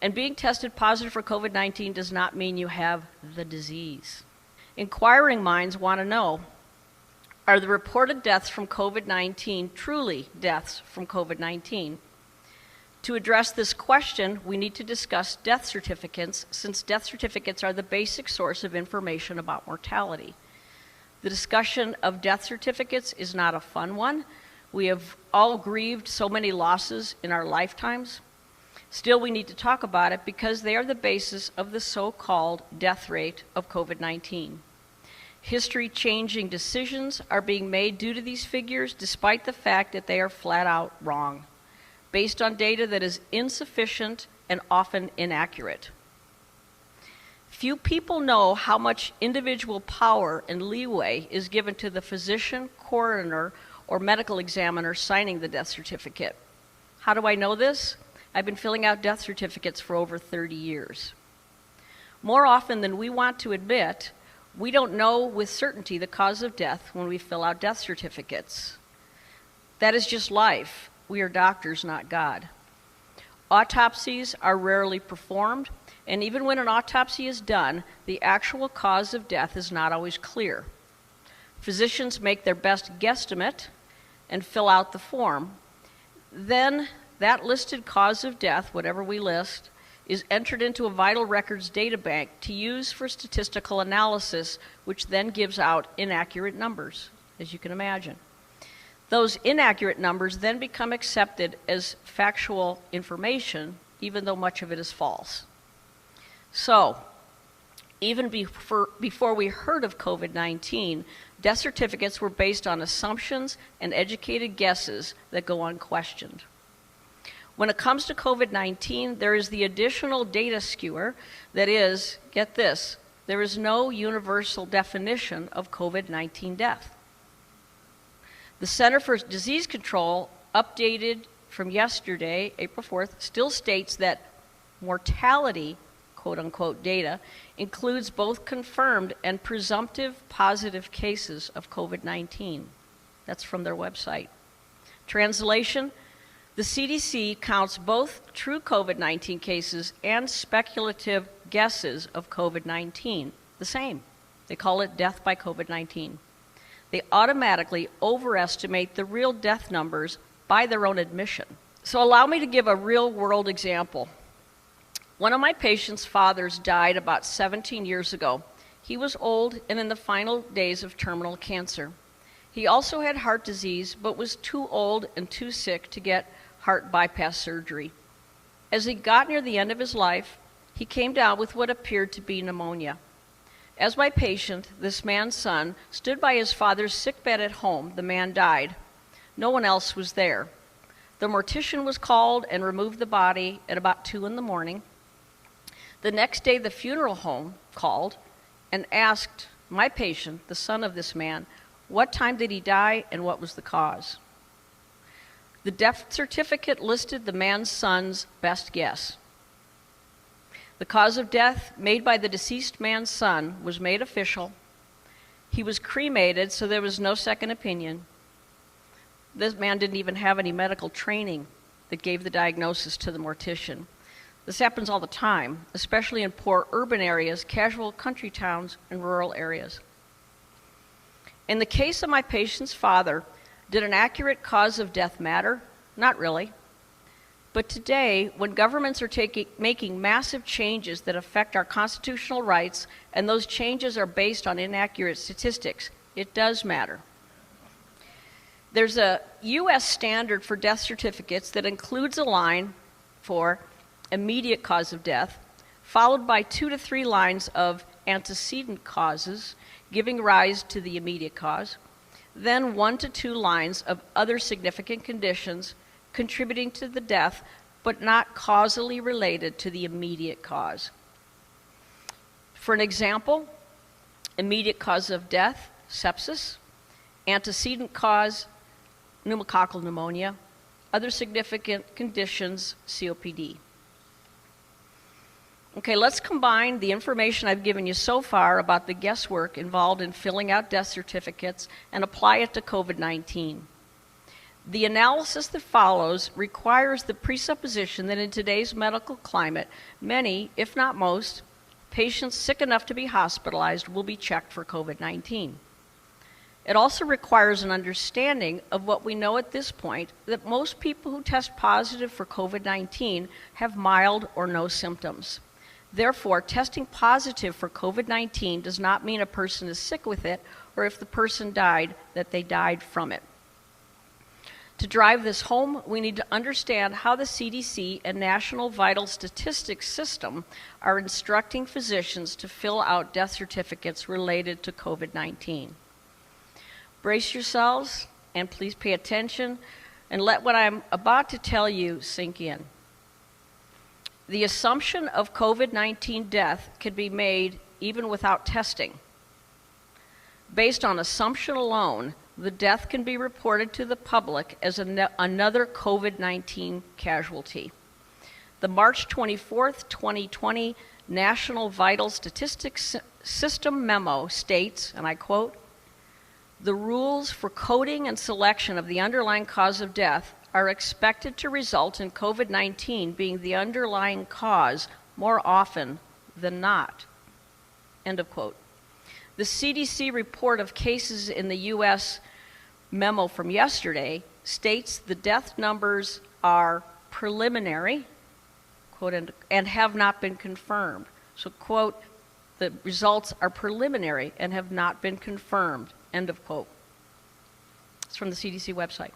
And being tested positive for COVID-19 does not mean you have the disease. Inquiring minds want to know, are the reported deaths from COVID-19 truly deaths from COVID-19? To address this question, we need to discuss death certificates, since death certificates are the basic source of information about mortality. The discussion of death certificates is not a fun one. We have all grieved so many losses in our lifetimes. Still, we need to talk about it because they are the basis of the so-called death rate of COVID-19. History-changing decisions are being made due to these figures, despite the fact that they are flat out wrong, based on data that is insufficient and often inaccurate. Few people know how much individual power and leeway is given to the physician, coroner, or medical examiner signing the death certificate. How do I know this? I've been filling out death certificates for over 30 years. More often than we want to admit, we don't know with certainty the cause of death when we fill out death certificates. That is just life. We are doctors, not God. Autopsies are rarely performed, and even when an autopsy is done, the actual cause of death is not always clear. Physicians make their best guesstimate and fill out the form. Then that listed cause of death, whatever we list, is entered into a vital records data bank to use for statistical analysis, which then gives out inaccurate numbers, as you can imagine. Those inaccurate numbers then become accepted as factual information, even though much of it is false. So, even before we heard of COVID-19, death certificates were based on assumptions and educated guesses that go unquestioned. When it comes to COVID-19, there is the additional data skewer that is, get this, there is no universal definition of COVID-19 death. The Center for Disease Control, updated from yesterday, April 4th, still states that mortality, quote-unquote, data includes both confirmed and presumptive positive cases of COVID-19. That's from their website. Translation, the CDC counts both true COVID-19 cases and speculative guesses of COVID-19 the same. They call it death by COVID-19. They automatically overestimate the real death numbers by their own admission. So allow me to give a real-world example. One of my patient's fathers died about 17 years ago. He was old and in the final days of terminal cancer. He also had heart disease, but was too old and too sick to get heart bypass surgery. As he got near the end of his life, he came down with what appeared to be pneumonia. As my patient, this man's son, stood by his father's sick bed at home, the man died. No one else was there. The mortician was called and removed the body at about 2 in the morning. The next day, the funeral home called and asked my patient, the son of this man, what time did he die and what was the cause? The death certificate listed the man's son's best guess. The cause of death made by the deceased man's son was made official. He was cremated, so there was no second opinion. This man didn't even have any medical training that gave the diagnosis to the mortician. This happens all the time, especially in poor urban areas, casual country towns, and rural areas. In the case of my patient's father, did an accurate cause of death matter? Not really. But today, when governments are making massive changes that affect our constitutional rights, and those changes are based on inaccurate statistics, it does matter. There's a U.S. standard for death certificates that includes a line for immediate cause of death, followed by 2 to 3 lines of antecedent causes, giving rise to the immediate cause, then 1 to 2 lines of other significant conditions contributing to the death, but not causally related to the immediate cause. For an example, immediate cause of death, sepsis, antecedent cause, pneumococcal pneumonia, other significant conditions, COPD. Okay, let's combine the information I've given you so far about the guesswork involved in filling out death certificates and apply it to COVID-19. The analysis that follows requires the presupposition that in today's medical climate, many, if not most, patients sick enough to be hospitalized will be checked for COVID-19. It also requires an understanding of what we know at this point, that most people who test positive for COVID-19 have mild or no symptoms. Therefore, testing positive for COVID-19 does not mean a person is sick with it, or if the person died, that they died from it. To drive this home, we need to understand how the CDC and National Vital Statistics System are instructing physicians to fill out death certificates related to COVID-19. Brace yourselves, and please pay attention, and let what I'm about to tell you sink in. The assumption of COVID-19 death can be made even without testing. Based on assumption alone, the death can be reported to the public as another COVID-19 casualty. The March 24th, 2020 National Vital Statistics System memo states, and I quote, "The rules for coding and selection of the underlying cause of death are expected to result in COVID-19 being the underlying cause more often than not." End of quote. The CDC report of cases in the U.S. memo from yesterday states the death numbers are preliminary, quote, and have not been confirmed. So, quote, "The results are preliminary and have not been confirmed," end of quote. It's from the CDC website.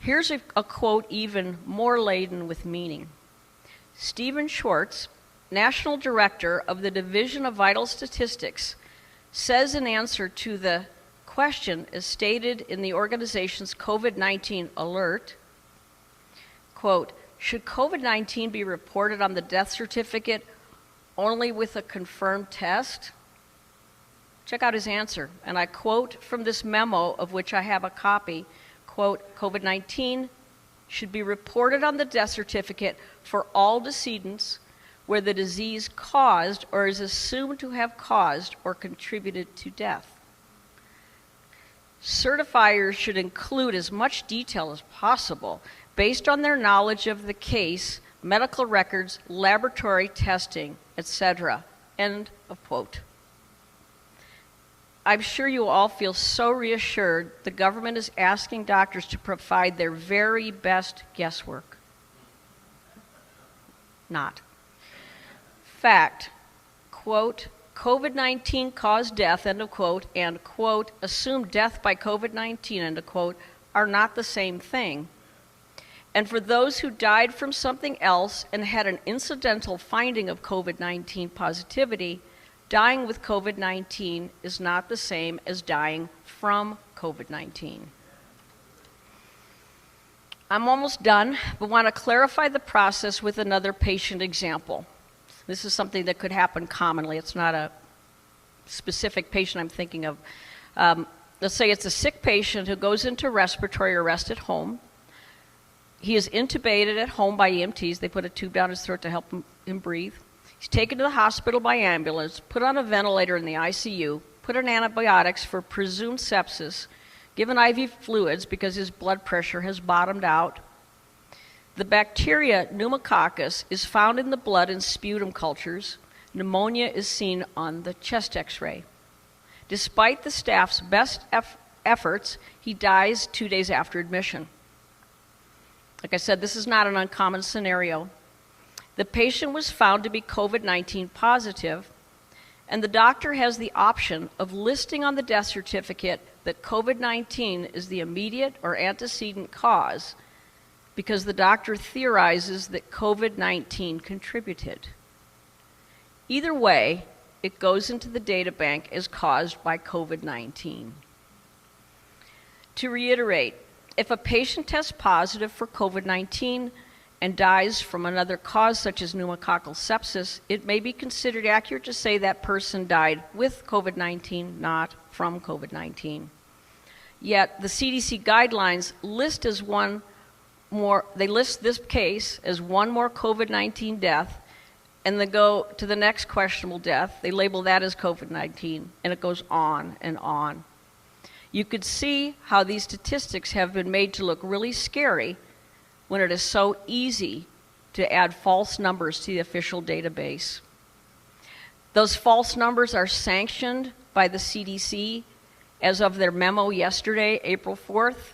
Here's a quote even more laden with meaning. Stephen Schwartz, National Director of the Division of Vital Statistics, says in answer to the question as stated in the organization's COVID-19 alert, quote, "Should COVID-19 be reported on the death certificate only with a confirmed test?" Check out his answer, and I quote from this memo of which I have a copy, quote, "COVID-19 should be reported on the death certificate for all decedents where the disease caused or is assumed to have caused or contributed to death. Certifiers should include as much detail as possible based on their knowledge of the case, medical records, laboratory testing, etc." End of quote. I'm sure you all feel so reassured the government is asking doctors to provide their very best guesswork. Not. Fact, quote, "COVID-19 caused death," end of quote, and, quote, "assumed death by COVID-19," end of quote, are not the same thing. And for those who died from something else and had an incidental finding of COVID-19 positivity, dying with COVID-19 is not the same as dying from COVID-19. I'm almost done, but want to clarify the process with another patient example. This is something that could happen commonly. It's not a specific patient I'm thinking of. Let's say it's a sick patient who goes into respiratory arrest at home. He is intubated at home by EMTs. They put a tube down his throat to help him breathe. He's taken to the hospital by ambulance, put on a ventilator in the ICU, put on antibiotics for presumed sepsis, given IV fluids because his blood pressure has bottomed out. The bacteria pneumococcus is found in the blood and sputum cultures. Pneumonia is seen on the chest x-ray. Despite the staff's best efforts, he dies 2 days after admission. Like I said, this is not an uncommon scenario. The patient was found to be COVID-19 positive, and the doctor has the option of listing on the death certificate that COVID-19 is the immediate or antecedent cause because the doctor theorizes that COVID-19 contributed. Either way, it goes into the data bank as caused by COVID-19. To reiterate, if a patient tests positive for COVID-19 and dies from another cause such as pneumococcal sepsis, it may be considered accurate to say that person died with COVID-19, not from COVID-19. Yet the CDC guidelines list they list this case as one more COVID-19 death, and they go to the next questionable death. They label that as COVID-19, and it goes on and on. You could see how these statistics have been made to look really scary when it is so easy to add false numbers to the official database. Those false numbers are sanctioned by the CDC as of their memo yesterday, April 4th.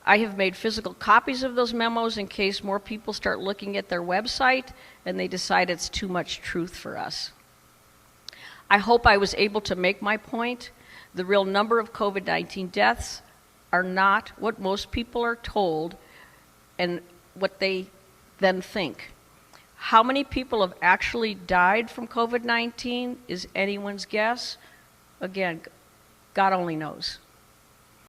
I have made physical copies of those memos in case more people start looking at their website and they decide it's too much truth for us. I hope I was able to make my point. The real number of COVID-19 deaths are not what most people are told and what they then think. How many people have actually died from COVID-19 is anyone's guess. Again, God only knows.